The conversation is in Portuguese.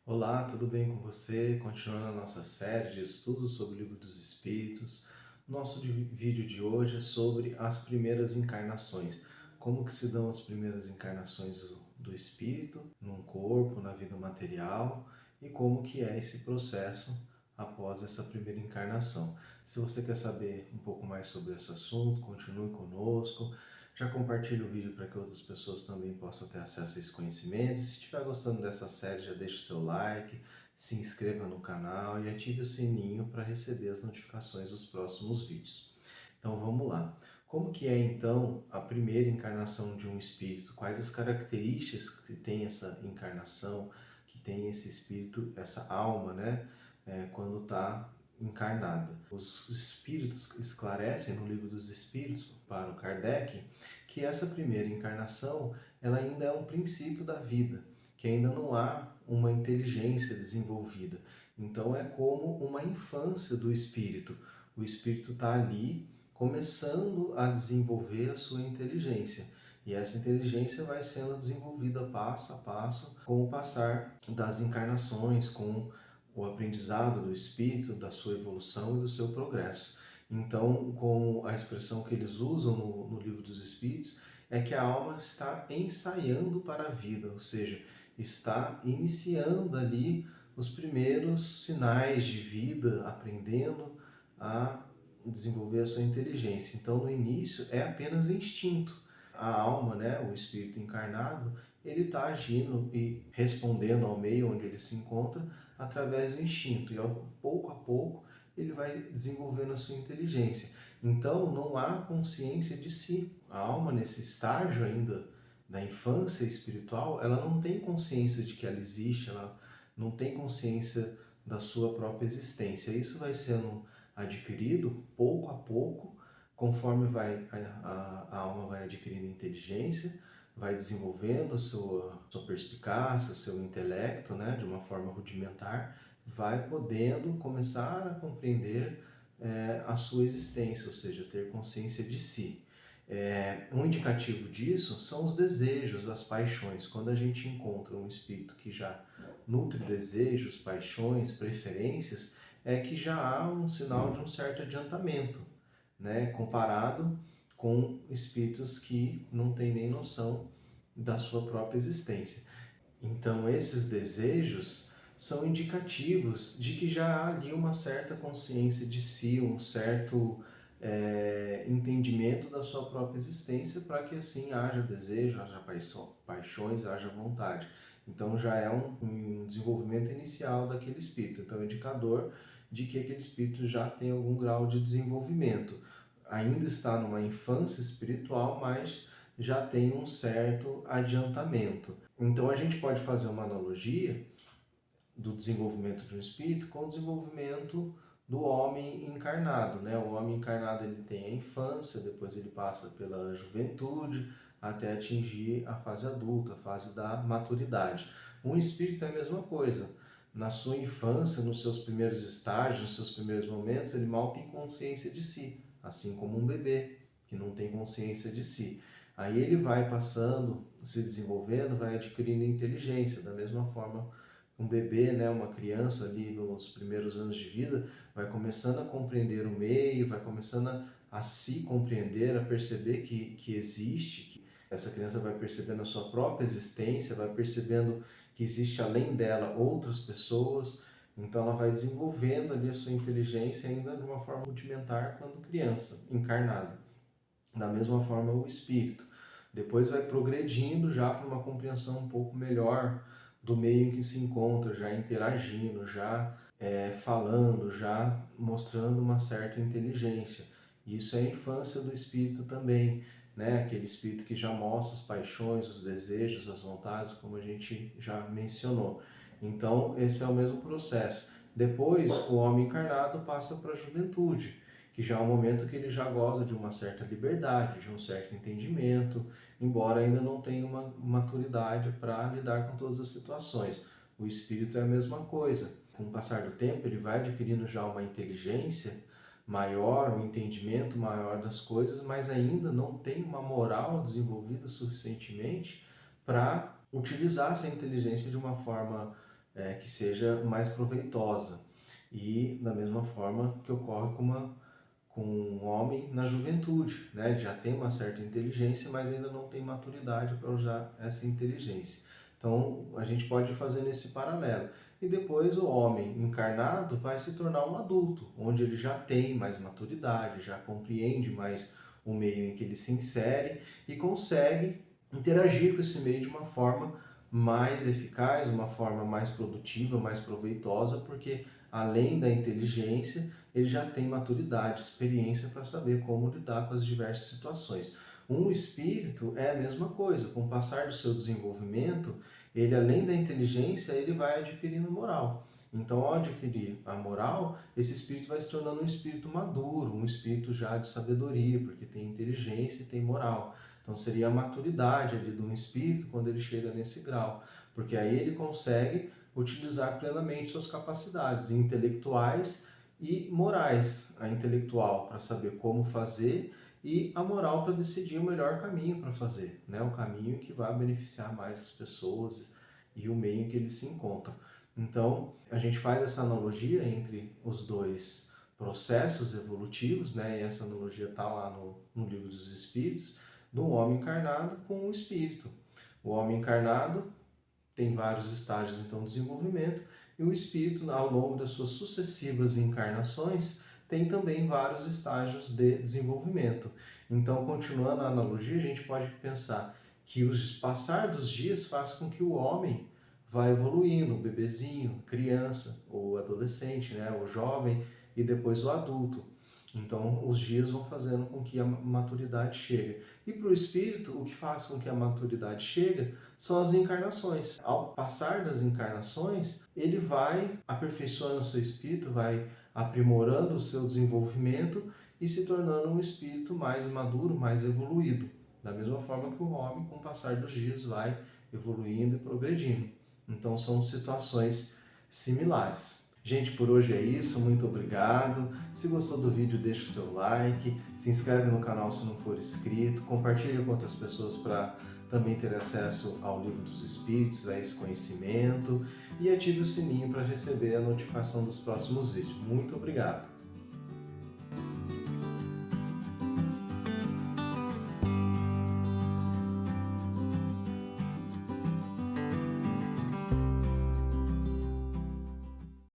Olá, tudo bem com você? Continuando a nossa série de estudos sobre o Livro dos Espíritos. Nosso vídeo de hoje é sobre as primeiras encarnações. Como que se dão as primeiras encarnações do espírito num corpo, na vida material, e como que é esse processo após essa primeira encarnação. Se você quer saber um pouco mais sobre esse assunto, continue conosco. Já compartilhe o vídeo para que outras pessoas também possam ter acesso a esse conhecimento. Se estiver gostando dessa série, já deixe o seu like, se inscreva no canal e ative o sininho para receber as notificações dos próximos vídeos. Então vamos lá. Como que é então a primeira encarnação de um espírito? Quais as características que tem essa encarnação, que tem esse espírito, essa alma, né? Quando está encarnada. Os espíritos esclarecem no Livro dos Espíritos para o Kardec que essa primeira encarnação ela ainda é um princípio da vida, que ainda não há uma inteligência desenvolvida. Então é como uma infância do espírito. O espírito está ali começando a desenvolver a sua inteligência. E essa inteligência vai sendo desenvolvida passo a passo com o passar das encarnações, com o aprendizado do espírito, da sua evolução e do seu progresso. Então, como a expressão que eles usam no Livro dos Espíritos, é que a alma está ensaiando para a vida, ou seja, está iniciando ali os primeiros sinais de vida, aprendendo a desenvolver a sua inteligência. Então, no início, é apenas instinto. A alma, né, o espírito encarnado, ele está agindo e respondendo ao meio onde ele se encontra através do instinto. E pouco a pouco, ele vai desenvolvendo a sua inteligência. Então, não há consciência de si. A alma, nesse estágio ainda da infância espiritual, ela não tem consciência de que ela existe, ela não tem consciência da sua própria existência. Isso vai sendo adquirido pouco a pouco, conforme a alma vai adquirindo inteligência, vai desenvolvendo sua perspicácia, seu intelecto, né, de uma forma rudimentar, vai podendo começar a compreender a sua existência, ou seja, ter consciência de si. Um indicativo disso são os desejos, as paixões. Quando a gente encontra um espírito que já nutre desejos, paixões, preferências, é que já há um sinal de um certo adiantamento, né? Comparado com espíritos que não têm nem noção da sua própria existência. Então, esses desejos são indicativos de que já há ali uma certa consciência de si, um certo entendimento da sua própria existência, para que assim haja desejo, haja paixões, haja vontade. Então, já é um desenvolvimento inicial daquele espírito. Então, é um indicador de que aquele espírito já tem algum grau de desenvolvimento. Ainda está numa infância espiritual, mas já tem um certo adiantamento. Então a gente pode fazer uma analogia do desenvolvimento de um espírito com o desenvolvimento do homem encarnado, né? O homem encarnado ele tem a infância, depois ele passa pela juventude até atingir a fase adulta, a fase da maturidade. Um espírito é a mesma coisa. Na sua infância, nos seus primeiros estágios, nos seus primeiros momentos, ele mal tem consciência de si, assim como um bebê que não tem consciência de si. Aí ele vai passando, se desenvolvendo, vai adquirindo inteligência, da mesma forma um bebê, né, uma criança ali nos primeiros anos de vida, vai começando a compreender o meio, vai começando a se compreender, a perceber que existe, que essa criança vai percebendo a sua própria existência, vai percebendo que existe além dela outras pessoas, então ela vai desenvolvendo ali a sua inteligência ainda de uma forma rudimentar quando criança, encarnada. Da mesma forma o espírito. Depois vai progredindo já para uma compreensão um pouco melhor do meio em que se encontra, já interagindo, já falando, já mostrando uma certa inteligência. Isso é a infância do espírito também, né? Aquele espírito que já mostra as paixões, os desejos, as vontades, como a gente já mencionou. Então, esse é o mesmo processo. Depois, o homem encarnado passa para a juventude, que já é um momento que ele já goza de uma certa liberdade, de um certo entendimento, embora ainda não tenha uma maturidade para lidar com todas as situações. O espírito é a mesma coisa. Com o passar do tempo, ele vai adquirindo já uma inteligência maior, um entendimento maior das coisas, mas ainda não tem uma moral desenvolvida suficientemente para utilizar essa inteligência de uma forma que seja mais proveitosa. E da mesma forma que ocorre com um homem na juventude, né? Ele já tem uma certa inteligência, mas ainda não tem maturidade para usar essa inteligência. Então a gente pode fazer nesse paralelo. E depois o homem encarnado vai se tornar um adulto, onde ele já tem mais maturidade, já compreende mais o meio em que ele se insere e consegue interagir com esse meio de uma forma mais eficaz, uma forma mais produtiva, mais proveitosa, porque além da inteligência, ele já tem maturidade, experiência para saber como lidar com as diversas situações. Um espírito é a mesma coisa, com o passar do seu desenvolvimento, ele além da inteligência, ele vai adquirindo moral. Então, ao adquirir a moral, esse espírito vai se tornando um espírito maduro, um espírito já de sabedoria, porque tem inteligência e tem moral. Então, seria a maturidade ali de um espírito quando ele chega nesse grau, porque aí ele consegue utilizar plenamente suas capacidades intelectuais e morais. A intelectual para saber como fazer e a moral para decidir o melhor caminho para fazer, né? O caminho que vai beneficiar mais as pessoas e o meio em que eles se encontram. Então, a gente faz essa analogia entre os dois processos evolutivos, né? E essa analogia está lá no Livro dos Espíritos, do homem encarnado com o espírito. O homem encarnado tem vários estágios então de desenvolvimento e o espírito ao longo das suas sucessivas encarnações tem também vários estágios de desenvolvimento. Então, continuando a analogia, a gente pode pensar que o passar dos dias faz com que o homem vá evoluindo, o bebezinho, criança, o adolescente, né, o jovem e depois o adulto. Então, os dias vão fazendo com que a maturidade chegue. E para o espírito, o que faz com que a maturidade chegue são as encarnações. Ao passar das encarnações, ele vai aperfeiçoando o seu espírito, vai aprimorando o seu desenvolvimento e se tornando um espírito mais maduro, mais evoluído. Da mesma forma que o homem, com o passar dos dias, vai evoluindo e progredindo. Então, são situações similares. Gente, por hoje é isso, muito obrigado. Se gostou do vídeo, deixa o seu like, se inscreve no canal se não for inscrito, compartilhe com outras pessoas para também ter acesso ao Livro dos Espíritos, a esse conhecimento, e ative o sininho para receber a notificação dos próximos vídeos. Muito obrigado!